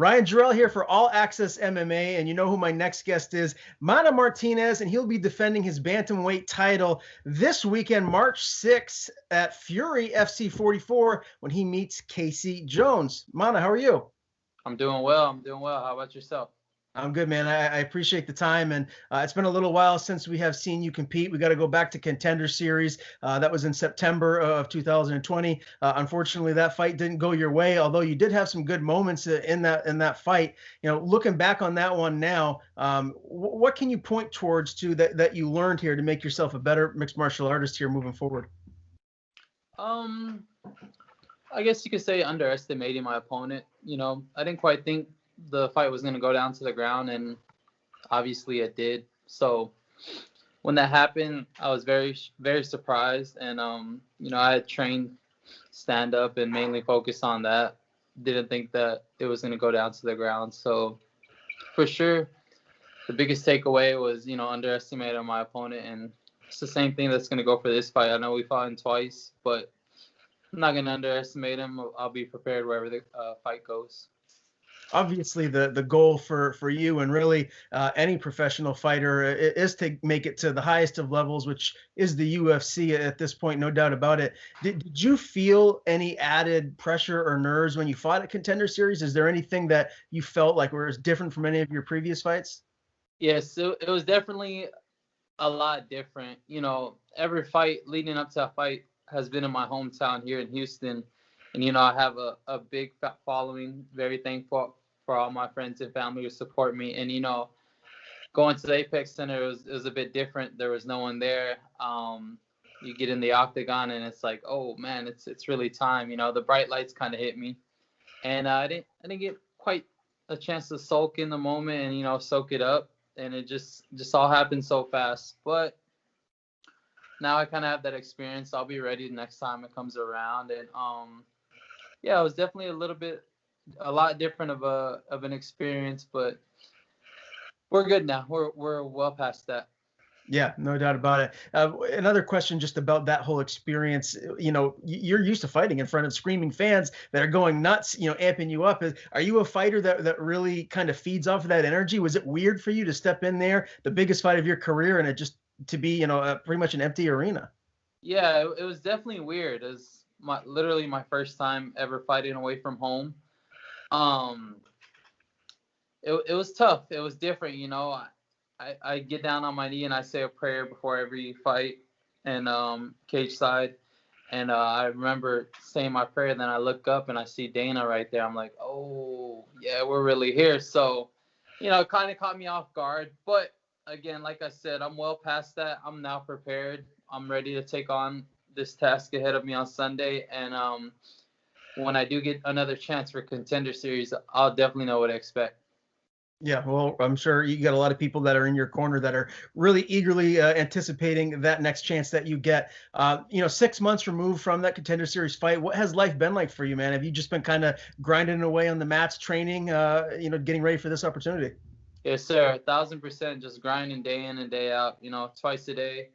Ryan Jarrell here for All Access MMA, and you know who my next guest is, Leomana Martinez, and he'll be defending his bantamweight title this weekend, March 6th at Fury FC 44 when he meets Casey Jones. Mana, how are you? I'm doing well. How about yourself? I'm good, man. I appreciate the time, and it's been a little while since we have seen you compete. We got to go back to Contender Series. That was in September of 2020. Unfortunately, that fight didn't go your way, although you did have some good moments in that fight. You know, looking back on that one now, what can you point towards that you learned here to make yourself a better mixed martial artist here moving forward? I guess you could say underestimating my opponent. I didn't quite think the fight was going to go down to the ground, and obviously it did. So when that happened, I was very, very surprised. And, I had trained stand up and mainly focused on that. Didn't think that it was going to go down to the ground. So for sure, the biggest takeaway was, underestimating my opponent. And it's the same thing that's going to go for this fight. I know we fought him twice, but I'm not going to underestimate him. I'll be prepared wherever the fight goes. Obviously, the goal for you and really any professional fighter is to make it to the highest of levels, which is the UFC at this point, no doubt about it. Did you feel any added pressure or nerves when you fought at Contender Series? Is there anything that you felt like was different from any of your previous fights? Yes, it was definitely a lot different. Every fight leading up to a fight has been in my hometown here in Houston. And, I have a big following, very thankful for all my friends and family who support me. And, going to the Apex Center was a bit different. There was no one there. You get in the octagon and it's like, oh, man, it's really time. The bright lights kind of hit me. And I didn't get quite a chance to soak in the moment and, soak it up. And it just all happened so fast. But now I kind of have that experience. I'll be ready the next time it comes around. And, yeah, it was definitely a lot different of an experience, but we're good now. We're well past that. Yeah, no doubt about it. Another question just about that whole experience. You're used to fighting in front of screaming fans that are going nuts, amping you up. Are you a fighter that really kind of feeds off of that energy? Was it weird for you to step in there, the biggest fight of your career, and it just to be, pretty much an empty arena? Yeah, it was definitely weird. It was literally my first time ever fighting away from home. It was tough. It was different, I get down on my knee and I say a prayer before every fight and cage side. And I remember saying my prayer, then I look up and I see Dana right there. I'm like, oh, yeah, we're really here. So, it kind of caught me off guard. But again, like I said, I'm well past that. I'm now prepared. I'm ready to take on this task ahead of me on Sunday. And when I do get another chance for Contender Series, I'll definitely know what to expect. Yeah, well, I'm sure you got a lot of people that are in your corner that are really eagerly anticipating that next chance that you get. 6 months removed from that Contender Series fight, what has life been like for you, man? Have you just been kind of grinding away on the mats, training, getting ready for this opportunity? Yes, sir. 1,000% just grinding day in and day out, twice a day,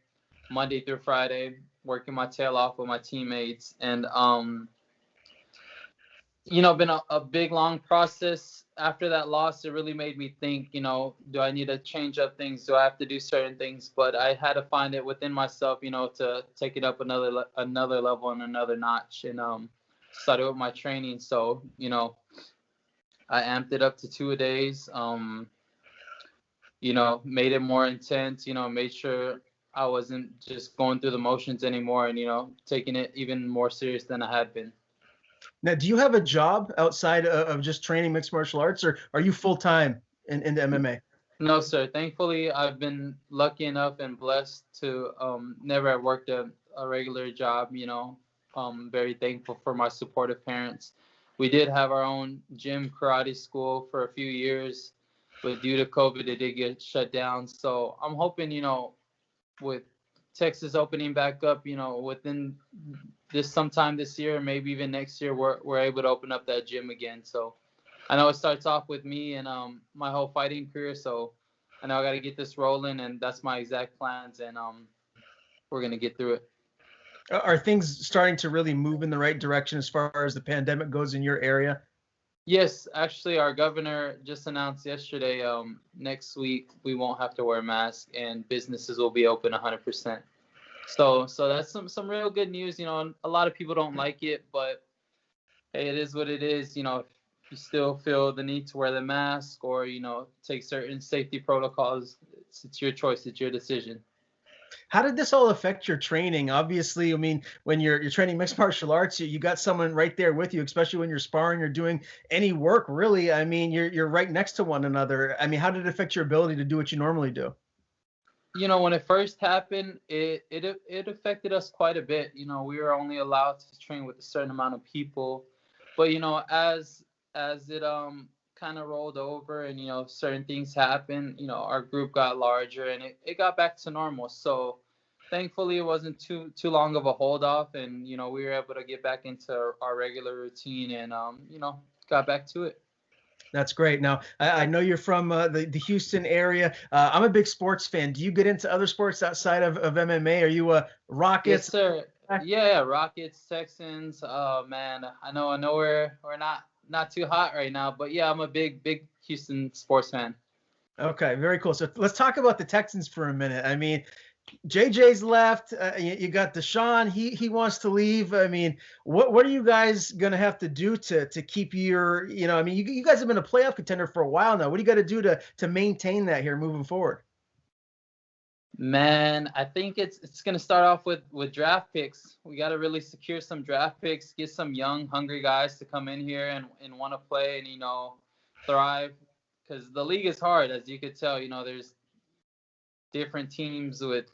Monday through Friday, working my tail off with my teammates. And, been a big, long process. After that loss, it really made me think, do I need to change up things? Do I have to do certain things? But I had to find it within myself, to take it up another level and another notch. And started with my training. So, I amped it up to 2 days. Made it more intense. Made sure I wasn't just going through the motions anymore, and taking it even more serious than I had been. Now, do you have a job outside of just training mixed martial arts, or are you full-time into MMA? No, sir. Thankfully, I've been lucky enough and blessed to never have worked a regular job. Very thankful for my supportive parents. We did have our own gym karate school for a few years, but due to COVID, it did get shut down. So I'm hoping, with Texas opening back up, within sometime this year, maybe even next year, we're able to open up that gym again. So I know it starts off with me and my whole fighting career. So I know I got to get this rolling, and that's my exact plans, and we're gonna get through it. Are things starting to really move in the right direction as far as the pandemic goes in your area? Yes, actually, our governor just announced yesterday. Next week we won't have to wear masks and businesses will be open 100%. So that's some real good news. You know, and a lot of people don't like it, but hey, it is what it is. You know, if you still feel the need to wear the mask or take certain safety protocols, it's your choice. It's your decision. How did this all affect your training? Obviously, I mean, when you're training mixed martial arts, you got someone right there with you, especially when you're sparring or doing any work, really. I mean, you're right next to one another. I mean, how did it affect your ability to do what you normally do? You know, when it first happened, it affected us quite a bit. You know, we were only allowed to train with a certain amount of people, but as it kind of rolled over and certain things happened, our group got larger and it got back to normal. So thankfully, it wasn't too long of a hold off, and we were able to get back into our regular routine and got back to it. That's great. Now, I know you're from the Houston area. I'm a big sports fan. Do you get into other sports outside of MMA? Are you a Yes, Rockets? sir. Yeah, Rockets, Texans. Oh man, I know we're not too hot right now, but yeah, I'm a big Houston sports fan. Okay, very cool. So let's talk about the Texans for a minute. I mean, JJ's left. You got Deshaun. He wants to leave. I mean, what are you guys gonna have to do to keep your I mean, you guys have been a playoff contender for a while now. What do you got to do to maintain that here moving forward? Man, I think it's gonna start off with draft picks. We got to really secure some draft picks, get some young, hungry guys to come in here and want to play and thrive. Because the league is hard, as you could tell. There's different teams with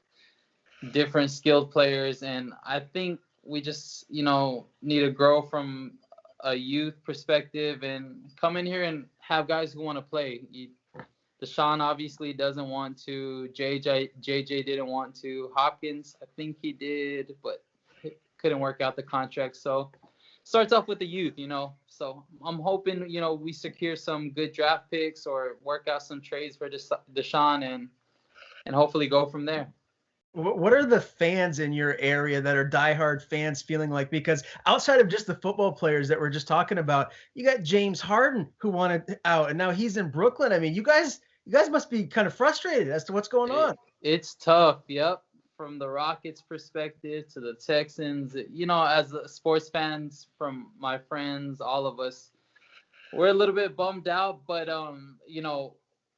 different skilled players, and I think we just need to grow from a youth perspective and come in here and have guys who want to play. Deshaun obviously doesn't want to. JJ didn't want to. Hopkins, I think he did, but couldn't work out the contract. So starts off with the youth. So I'm hoping we secure some good draft picks or work out some trades for Deshaun and hopefully go from there. What are the fans in your area that are diehard fans feeling like? Because outside of just the football players that we're just talking about, you got James Harden who wanted out, and now he's in Brooklyn. I mean, you guys must be kind of frustrated as to what's going on. It's tough. Yep. From the Rockets perspective to the Texans, as sports fans, from my friends, all of us, we're a little bit bummed out, but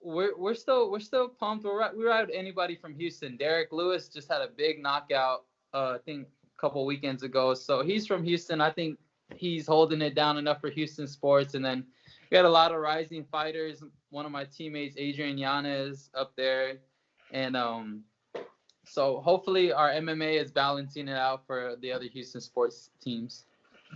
we're still pumped. We're out anybody from Houston. Derek Lewis just had a big knockout, I think a couple weekends ago. So he's from Houston. I think he's holding it down enough for Houston sports. And then we had a lot of rising fighters. One of my teammates, Adrian Yanez, up there, and so hopefully our MMA is balancing it out for the other Houston sports teams.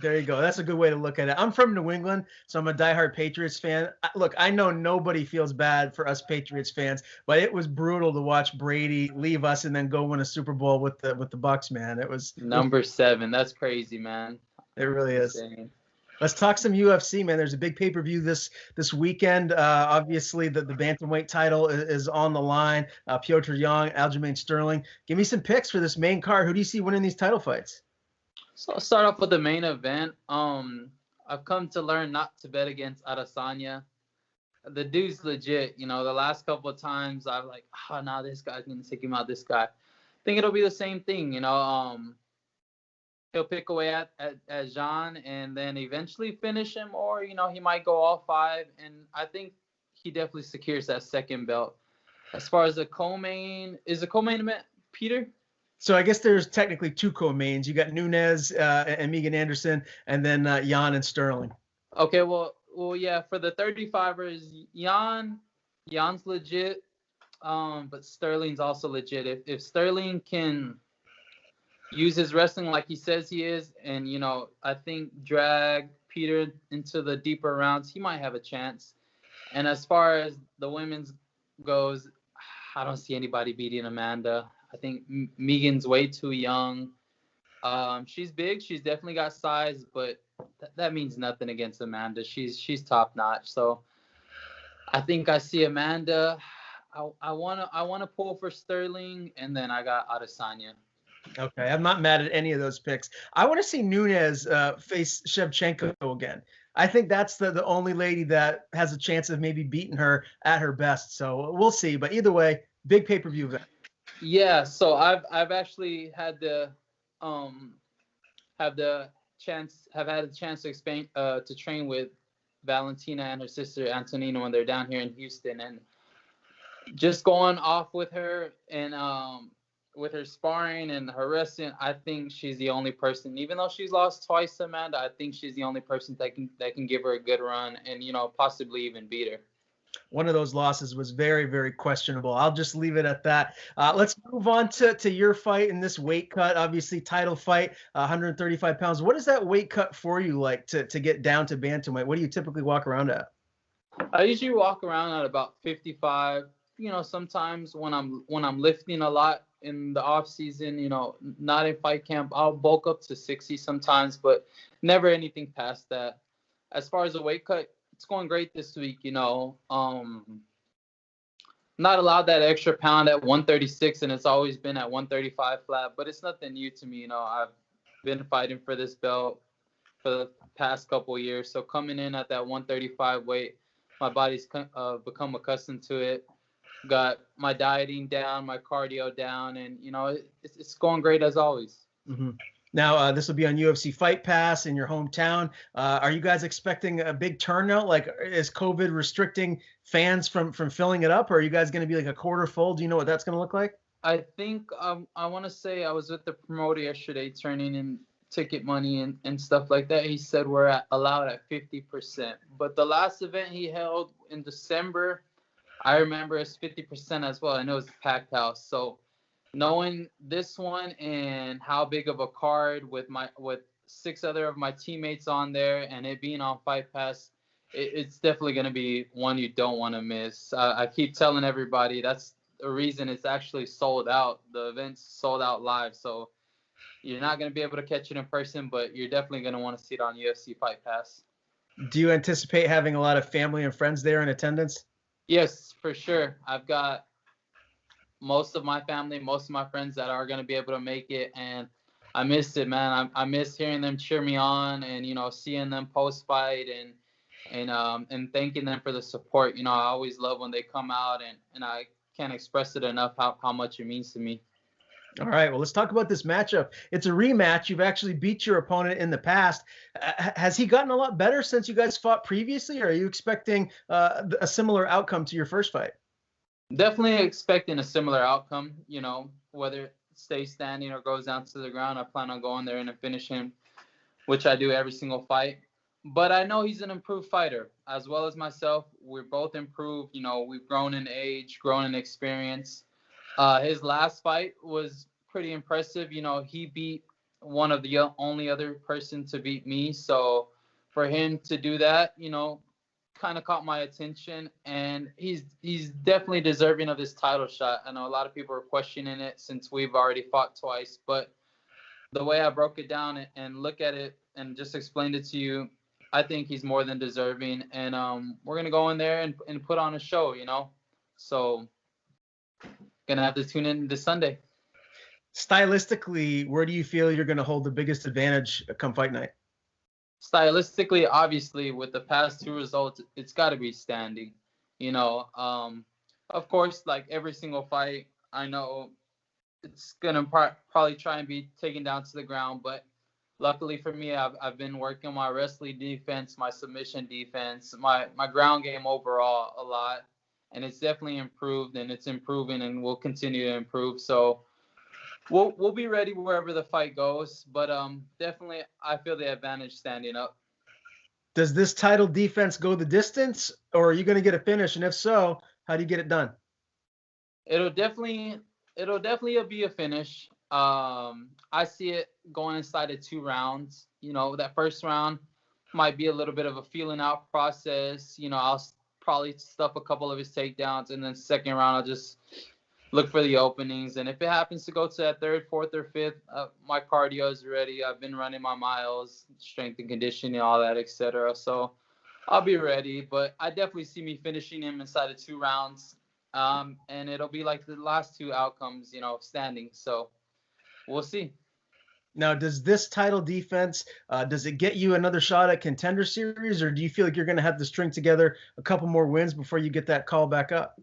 There you go. That's a good way to look at it. I'm from New England, so I'm a diehard Patriots fan. Look, I know nobody feels bad for us Patriots fans, but it was brutal to watch Brady leave us and then go win a Super Bowl with the Bucks, man. Number 7. That's crazy, man. It really is. Insane. Let's talk some UFC, man. There's a big pay-per-view this weekend. Obviously, the bantamweight title is on the line. Piotr Young, Aljamain Sterling. Give me some picks for this main card. Who do you see winning these title fights? So I'll start off with the main event. I've come to learn not to bet against Adesanya. The dude's legit. The last couple of times I'm like, oh, no, this guy's gonna take him out. This guy. I think it'll be the same thing. He'll pick away at Jean and then eventually finish him, or he might go all 5. And I think he definitely secures that second belt. As far as the co-main, is the co-main event Peter? So I guess there's technically 2 co-mains. You got Nunes and Megan Anderson, and then Jan and Sterling. Okay, well, yeah. For the 35ers, Jan's legit, but Sterling's also legit. If Sterling can use his wrestling like he says he is, and I think drag Peter into the deeper rounds, he might have a chance. And as far as the women's goes, I don't see anybody beating Amanda. I think Megan's way too young. She's big. She's definitely got size, but that means nothing against Amanda. She's top notch. So I think I see Amanda. I wanna pull for Sterling, and then I got Adesanya. Okay, I'm not mad at any of those picks. I want to see Nunes face Shevchenko again. I think that's the only lady that has a chance of maybe beating her at her best. So we'll see. But either way, big pay-per-view event. Yeah, so I've actually had the um have had a chance to to train with Valentina and her sister Antonina when they're down here in Houston, and just going off with her sparring and her wrestling, I think she's the only person. Even though she's lost twice to Amanda, I think she's the only person that can give her a good run and possibly even beat her. One of those losses was very, very questionable. I'll just leave it at that. Let's move on to your fight in this weight cut. Obviously, title fight, 135 pounds. What is that weight cut for you like to get down to bantamweight? What do you typically walk around at? I usually walk around at about 55. Sometimes when I'm lifting a lot in the off season, not in fight camp, I'll bulk up to 60 sometimes, but never anything past that. As far as the weight cut, it's going great this week. Not allowed that extra pound at 136, and it's always been at 135 flat. But it's nothing new to me. I've been fighting for this belt for the past couple of years. So coming in at that 135 weight, my body's become accustomed to it. Got my dieting down, my cardio down, and it's going great as always. Mm-hmm. Now, this will be on UFC Fight Pass in your hometown. Are you guys expecting a big turnout? Like, is COVID restricting fans from filling it up, or are you guys going to be like a quarter full? Do you know what that's going to look like? I think I want to say I was with the promoter yesterday turning in ticket money and stuff like that. He said we're allowed at 50%. But the last event he held in December, I remember it's 50% as well. I know it's a packed house. So knowing this one and how big of a card with six other of my teammates on there and it being on Fight Pass, it's definitely going to be one you don't want to miss. I keep telling everybody that's the reason it's actually sold out. The event's sold out live, so you're not going to be able to catch it in person, but you're definitely going to want to see it on UFC Fight Pass. Do you anticipate having a lot of family and friends there in attendance? Yes, for sure. I've got most of my family, most of my friends that are going to be able to make it, and I missed it, man. I miss hearing them cheer me on and seeing them post fight and thanking them for the support. I always love when they come out, and I can't express it enough how much it means to me. All right, well, let's talk about this matchup. It's a rematch. You've actually beat your opponent in the past. Has he gotten a lot better since you guys fought previously, or are you expecting a similar outcome to your first fight? Definitely expecting a similar outcome, whether it stays standing or goes down to the ground. I plan on going there and finish him, which I do every single fight. But I know he's an improved fighter, as well as myself. We're both improved. We've grown in age, grown in experience. His last fight was pretty impressive. He beat one of the only other person to beat me. So for him to do that, kind of caught my attention, and he's definitely deserving of his title shot. I know a lot of people are questioning it since we've already fought twice, but the way I broke it down and look at it and just explained it to you, I think he's more than deserving, and we're gonna go in there and put on a show, So gonna have to tune in this Sunday. Stylistically, where do you feel you're going to hold the biggest advantage come fight night? Stylistically, obviously, with the past two results, it's got to be standing. Of course, like every single fight, I know it's gonna probably try and be taken down to the ground, but luckily for me, I've been working on my wrestling defense, my submission defense, my ground game overall a lot, and it's definitely improved, and it's improving, and will continue to improve. So we'll be ready wherever the fight goes, but definitely I feel the advantage standing up. Does this title defense go the distance, or are you going to get a finish? And if so, how do you get it done? It'll definitely be a finish. I see it going inside of 2 rounds. That first round might be a little bit of a feeling out process. I'll probably stuff a couple of his takedowns, and then second round I'll just look for the openings. And if it happens to go to that third, fourth, or fifth, my cardio is ready. I've been running my miles, strength and conditioning, all that, etc. So I'll be ready. But I definitely see me finishing him inside of 2 rounds. And it'll be like the last two outcomes, standing. So we'll see. Now, does this title defense does it get you another shot at Contender Series, or do you feel like you're going to have to string together a couple more wins before you get that call back up?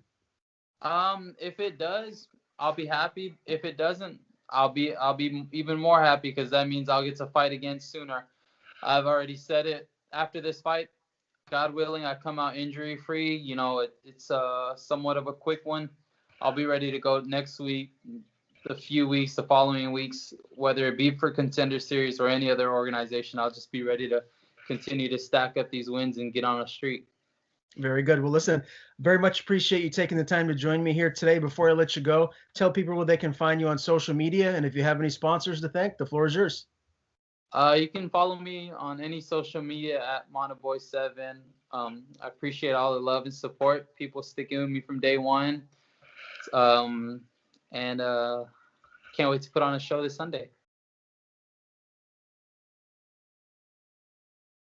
If it does, I'll be happy. If it doesn't, I'll be even more happy because that means I'll get to fight again sooner. I've already said it. After this fight, God willing, I come out injury free. It's somewhat of a quick one. I'll be ready to go next week, the few weeks, the following weeks, whether it be for Contender Series or any other organization. I'll just be ready to continue to stack up these wins and get on a streak. Very good. Well, listen, very much appreciate you taking the time to join me here today. Before I let you go, tell people where they can find you on social media, and if you have any sponsors to thank, the floor is yours. You can follow me on any social media at Monaboy7. I appreciate all the love and support. People sticking with me from day one. And can't wait to put on a show this Sunday.